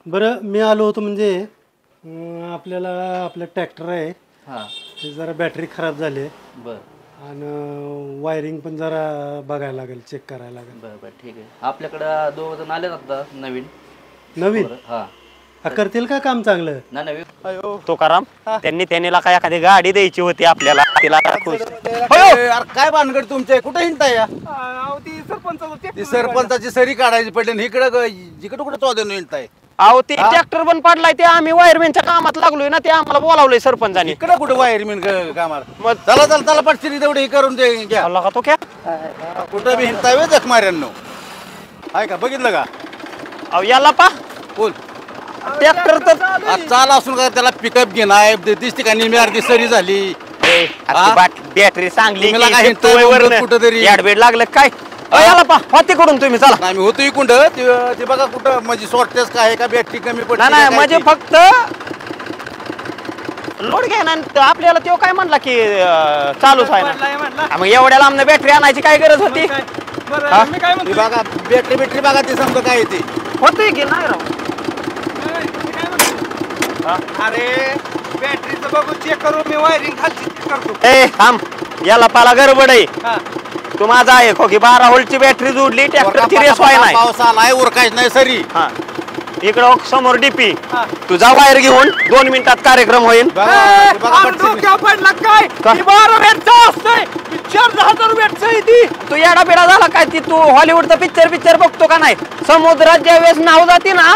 बरं मी आलो होतो म्हणजे आपल्याला आपलं ट्रॅक्टर आहे हां ते जरा बॅटरी खराब झाली आहे बरं आणि वायरिंग पण जरा बघायला लागेल चेक करायला लागेल. बरं बरं ठीक आहे. आपल्याकडं 2 जण आले आता नवीन नवीन हां करतील का काम चांगलं? ना नवीन तुकाराम त्यांनीला काय एखादी गाडी द्यायची होती आपल्याला तिला खुश. काय भानगड तुमचे कुठे हिंडताय या ती सरपंचाची सरी काढायची पडली इकडे जिकडे कुठे चौधरी हिंडताय अहो ते ट्रॅक्टर पण पडलाय ते आम्ही वायरमॅनच्या कामात लागलोय ना ते आम्हाला बोलावलंय सरपंचानी. इकडे कुठे वायरमॅन कामाला मग चला चला चला पटशिरी तेवढे हे करून ते घ्या आला का तो क्या कुठं बी हिंडताय वे जख माऱ्यांनो आहे का बघितलं का अहो याला पा बोल ट्रॅक्टर तर चाल असून का त्याला पिकअप घेणार दिसते का निम्या अर्धी सरी झाली बॅटरी चांगली तुम्हाला काय हिंडताय कुठंतरी? ऍडबेट लागलं काय याला पा होती कडून तुम्ही चला. नाही मी होतो इकुंड ते बघा कुठं म्हणजे शॉर्टेज काय आहे का बॅटरी कमी पडते नाही का म्हणजे काय फक्त लोड घ्या ना आपल्याला तो काय म्हणला की चालूच आहे ना मग एवढ्या लांब बॅटरी आणायची काय गरज होती? ते बघा बॅटरी बघा ते समजा काय येते होती की नाही राव अरे बॅटरीचं बघू चेक करू मी वायरिंग खालची चेक करतो. ए थांब याला पाला गडबड आहे. तू माझा आहे की 12 व्होल्टची बॅटरी जोडली ट्रॅक्टरची रेस व्हाय नाही पाऊस आलाय उरकायच नाही सरी हा इकडं समोर डीपी तुझा वायर घेऊन 2 मिनिटात कार्यक्रम होईल. बघा, ते बघा अरे पटकन. डोक्यावर पडला काय का? 12 वेटचा असतोय 4000 वेटचा आहे ती. तू येडा बिडा झाला काय ती तू हॉलिवूडचा पिक्चर बघतो का नाही? समुद्रात ज्यावेळेस नाव जाते ना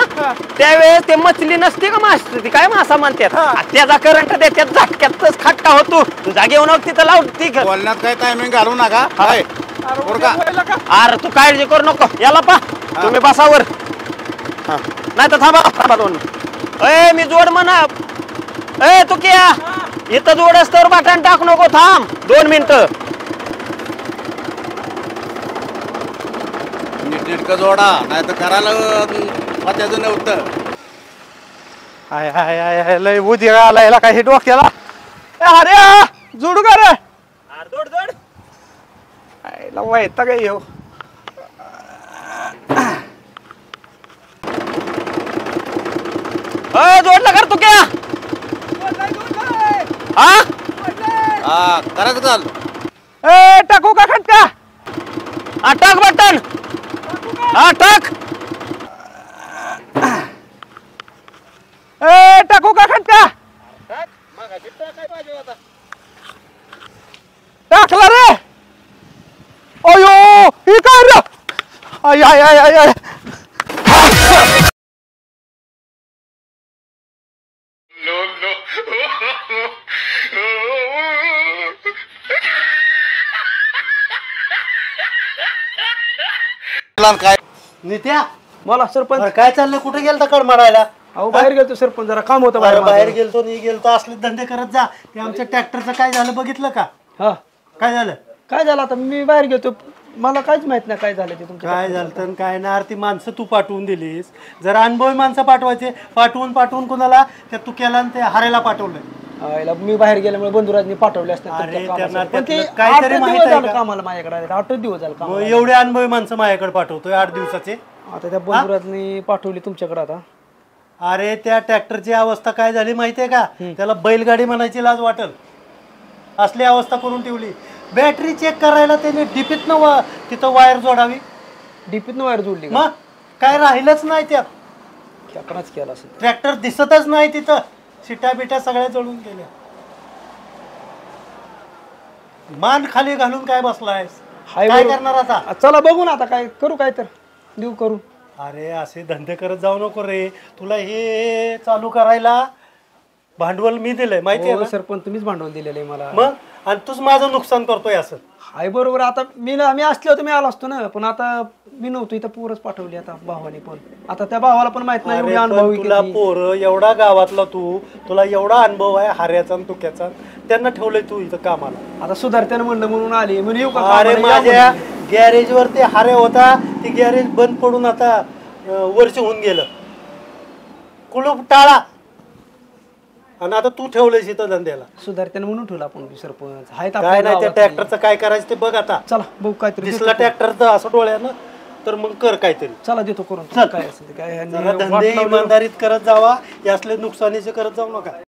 त्यावेळेस ते मछली नसते का मास ती काय मासा म्हणतात त्याचा करंट त्याच्यात झटक्यातच खटका होतो तुझा घेऊन तिथं लावती बोलण्यात काय टायमिंग घालू नका काय अरे बरं उद्या का? बोलायला का? अरे तू काळजी करू नको याला पा तुम्ही बसावर नाही तर थांबा दोन ए मी जोड म्हणा ए तू क्या इथं जोडस तर बटन टाक नको थांब 2 मिनिटं नीट जोडा नाही तर करायला वाट्याचं नव्हतं हाय हाय हाय हाय लय बुद्धी आलाय काय हे डोक्याला अरे जोडू का रे जोड जोड आयला वैता काय येऊ जोडला कर तू क्या हा हा करायचं चाल ए टाकू का खटका टाक बटन हा टाक ए टाकू का खटका टाकला रे अयो ही काय रे आय आय आय आय आय काय नित्या मला सरपंच अरे काय चाललंय कुठे गेलता कड मारायला? अहो बाहेर गेलतो सरपंच जरा काम होतं बाहेर बाहेर गेलतो नाही गेलतो असले धंदे करत जा. ते आमच्या ट्रॅक्टरचं काय झालं बघितलं का? हा काय झालं काय झालं आता मी बाहेर गेलो मला काहीच माहित नाही काय झालं ते तुमच्या काय झालं तर काय ना ती माणसं तू पाठवून दिलीस जरा अनुभवी माणसं पाठवायचे पाठवून कोणाला त्या तू केला आणि ते हारेला पाठवलं. आईला मी बाहेर गेल्यामुळे बंधुराजनी पाठवले असते अरे त्यांना त्यातलं काहीतरी माहित आहे का? कामाला माझ्याकडे 8 दिवस झाले मग कामाला. एवढे अनुभवी माणसं माझ्याकडे पाठवतोय 8 दिवसाचे. आता त्या बंधुराजनी पाठवली तुमच्याकडे आता अरे त्या ट्रॅक्टरची अवस्था काय झाली माहितीये का? त्याला बैलगाडी म्हणायची लाज वाटल असली अवस्था करून ठेवली. बॅटरी चेक करायला त्याने डीपीतनं तिथं वायर जोडावी डीपीतनं वायर जोडली मग काय राहिलंच नाही त्यात. आपणच केला असेल ट्रॅक्टर दिसतच नाही तिथं शिट्या बिट्या सगळ्या जळून गेल्या. मान खाली घालून काय बसलायस हाय काय बरोबर. करणार आता? चला बघू ना आता काय करू काय तर देऊ करू अरे असे धंदे करत जाऊ नको रे. तुला हे चालू करायला भांडवल मी दिलंय माहितीये हो, ना? सरपंच तुम्हीच भांडवल दिलेलं आहे मला मग आणि तूच माझं नुकसान करतोय असं. हाय बरोबर आता मी असले होते मी आलो असतो ना पण आता मी नव्हतो इथं पोरच पाठवली आता भावाने पण आता त्या भावाला पण माहित नाही अरे एवढी पण अनुभवी तुला किती. पोरं एवढा गावातला तुला एवढा अनुभव आहे हाऱ्याचा आणि तुक्याचा त्यांना ठेवलंय तू इथं कामाला. आता सुधारत्यानं म्हणलं म्हणून आली म्हणून येऊ का अरे कामाला? या माझ्या म्हणली. गॅरेज वर ते हारे होता ते गॅरेज बंद पडून आता वर्ष होऊन गेलं कुलूप टाळा आणि आता तू ठेवलंयस इथं धंद्याला. सुधारत्यानं म्हणून ठेवला आपण सरपंच हाय काय नाही त्या ट्रॅक्टरचं काय करायचं ते बघ आता. चला बघू काहीतरी दिसला ट्रॅक्टरचं असं डोळ्यानं तर मग कर काहीतरी. चला देतो करून चल. काय असेल ते काय जरा ह्यांनी वाट धंदे लावली. इमानदारीत करत जावा, यासले नुकसानीचे करत जाऊ नका.